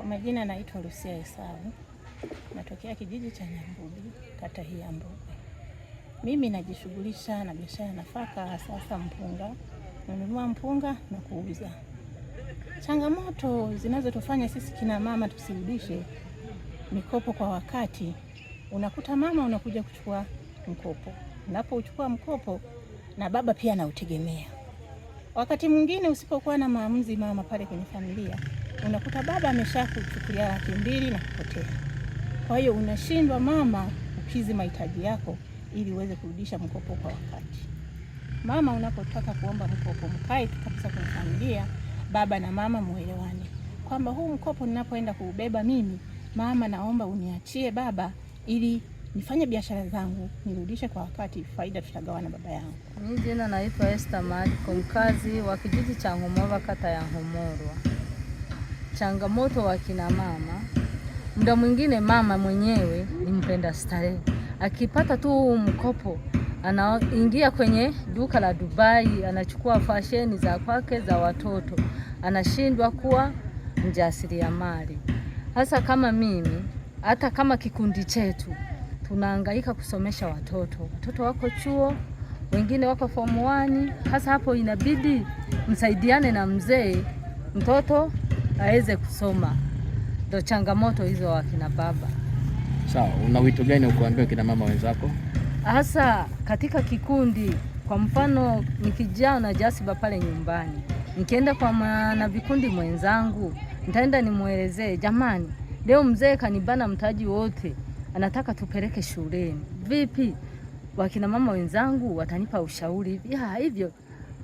Majina naitwa Lucia Esau. Natokea kijiji cha Nyambubi, kata hii ya Mbogwe. Mimi najishughulisha na biashara ya nafaka, hasa mpunga. Nanunua mpunga na kuuza. Changamoto zinazotufanya sisi kina mama tusirudishe mikopo kwa wakati. Unakuta mama unakuja kuchukua mkopo. Unapochukua mkopo na baba pia anautegemea. Wakati mwingine usipokuwa na maamuzi mama pale kwenye familia, unakuta baba ameshakuchukulia Laki2 na kupotea. Kwa hiyo unashindwa mama ukizi mahitaji yako ili uweze kurudisha mkopo kwa wakati. Mama unapotaka kuomba mkopo, mkae tu kabisa kwenye familia, baba na mama muelewane kwamba huu mkopo ninapoenda kuubeba mimi, mama naomba uniachie baba ili nifanye biashara zangu nirudishe kwa wakati, faida tutagawana baba yangu. Mimi jina naitwa Esther Mariko, mkazi wa kijiji cha Ngomorwa, kata ya Ngomorwa. Changamoto wa kina mama, muda mwingine mama mwenyewe ni mpenda starehe. Akipata tu mkopo, anaingia kwenye duka la Dubai, anachukua fasheni za kwake za watoto. Anashindwa kuwa mjasiriamali. Hasa kama mimi, hata kama kikundi chetu, tunahangaika kusomesha watoto. Watoto wako chuo, wengine wako form 1. Hasa hapo inabidi msaidiane na mzee, mtoto aweze kusoma. Ndio changamoto hizo wa kina baba. Sawa, una wito gani ukuambia kina mama wenzako? Hasa katika kikundi, kwa mfano nikijaa na jasiba pale nyumbani, nikienda kwa na vikundi mwenzangu, nitaenda nimuelezee, jamani, leo mzee kanibana mtaji wote, anataka tupeleke shuleni. Vipi? Wakina mama wenzangu watanipa ushauri hivyo.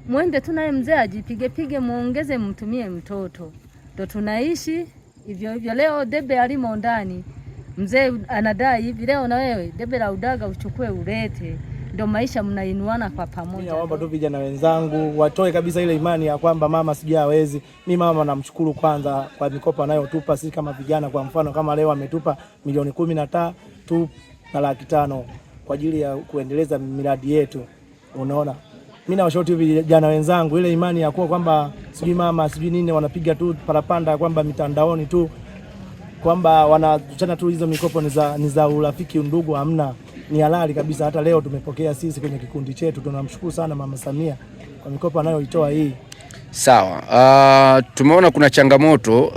Mwende tu naye mzee ajipige muongeze mtumie mtoto. Ndio tunaishi hivyo. Leo debe alimo ndani, mzee anadai hivi, leo na wewe debe la udaga uchukue ulete. Ndio maisha mnainuana kwa pamoja. Mimi naomba tu vijana wenzangu watoe kabisa ile imani ya kwamba mama sijui hawezi. Mimi mama namshukuru kwanza kwa mikopo anayotupa sisi kama vijana. Kwa mfano kama leo ametupa milioni 13 na Laki5 kwa ajili ya kuendeleza miradi yetu. Unaona? Mimi nawashauri vijana wenzangu ile imani ya kuwa kwamba sijui mama sijui nini wanapiga tu parapanda kwamba mitandaoni tu kwamba wanachana tu hizo mikopo ni za urafiki undugu, hamna. Ni halali kabisa. Hata leo tumepokea sisi kwenye kikundi chetu. Tunamshukuru sana Mama Samia kwa mikopo anayoitoa hii. Sawa. Tumeona kuna changamoto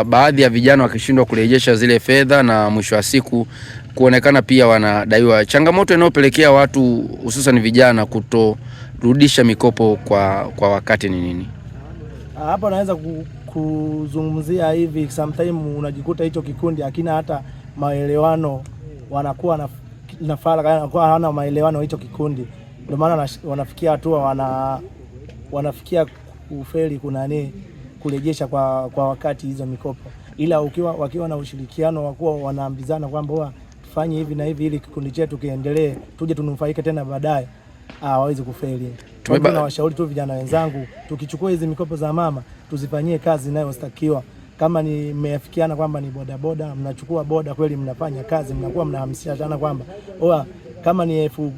baadhi ya vijana wakishindwa kurejesha zile fedha na mwisho wa siku kuonekana pia wanadaiwa. Changamoto inayopelekea watu hususan vijana kutorudisha mikopo kwa wakati ni nini? Hapo naweza kuzungumzia hivi, sometimes unajikuta hicho kikundi hakina hata maelewano, wanakuwa na faraka, wanakuwa hawana maelewano hicho kikundi. Ndio maana wanafikia hatua wanafikia kufeli kurejesha kwa wakati hizo mikopo. Ila wakiwa na ushirikiano wakuwa wanaambizana kwamba tufanye hivi na hivi ili kikundi chetu kiendelee, tuje tunufaike tena baadaye, hawezi kufeli. Tunawashauri tu vijana wenzangu, tukichukua hizi mikopo za mama tuzifanyie kazi inayostakiwa. Kama ni mmeafikiana kwamba ni bodaboda, mnachukua boda kweli, mnafanya kazi, mnakuwa mnahamasishana kwamba kama ni elfu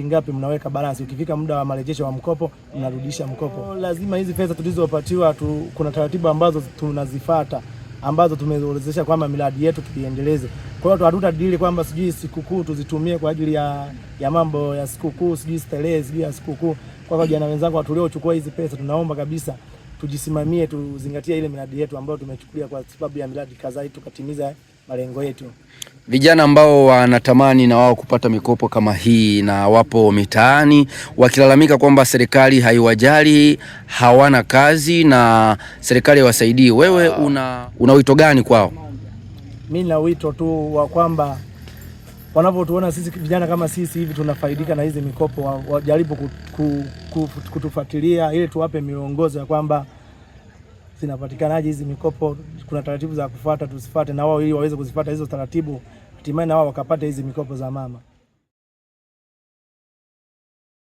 ngapi mnaweka balance, ukifika muda wa marejesho wa mkopo mnarudisha mkopo. Lazima hizi fedha tulizopatiwa kuna taratibu ambazo tunazifuata ambazo tumeelezesha kwamba miradi yetu tuiendeleze. Kwa hiyo hatutadili kwamba sijui sikukuu tuzitumie kwa ajili ya mambo ya sikukuu, sijui starehe, sijui ya sikukuu. Kwa vijana wenzangu watuliochukua hizi pesa, tunaomba kabisa tujisimamie, tuzingatie ile miradi yetu ambayo tumechukulia kwa sababu ya miradi kadhaa tukatimiza malengo yetu. Vijana ambao wanatamani na wao kupata mikopo kama hii na wapo mitaani wakilalamika kwamba serikali haiwajali, hawana kazi na serikali haiwasaidii, wewe una wito gani kwao? Mimi na wito tu wa kwamba wanapotuona sisi vijana kama sisi hivi tunafaidika na hizi mikopo, wajaribu kutufuatilia ili tuwape miongozo ya kwamba zinapatikanaje hizi mikopo, kuna taratibu za kufuata, tusifuate na wao ili waweze kuzifuata hizo taratibu, hatimaye na wao wakapata hizi mikopo za mama.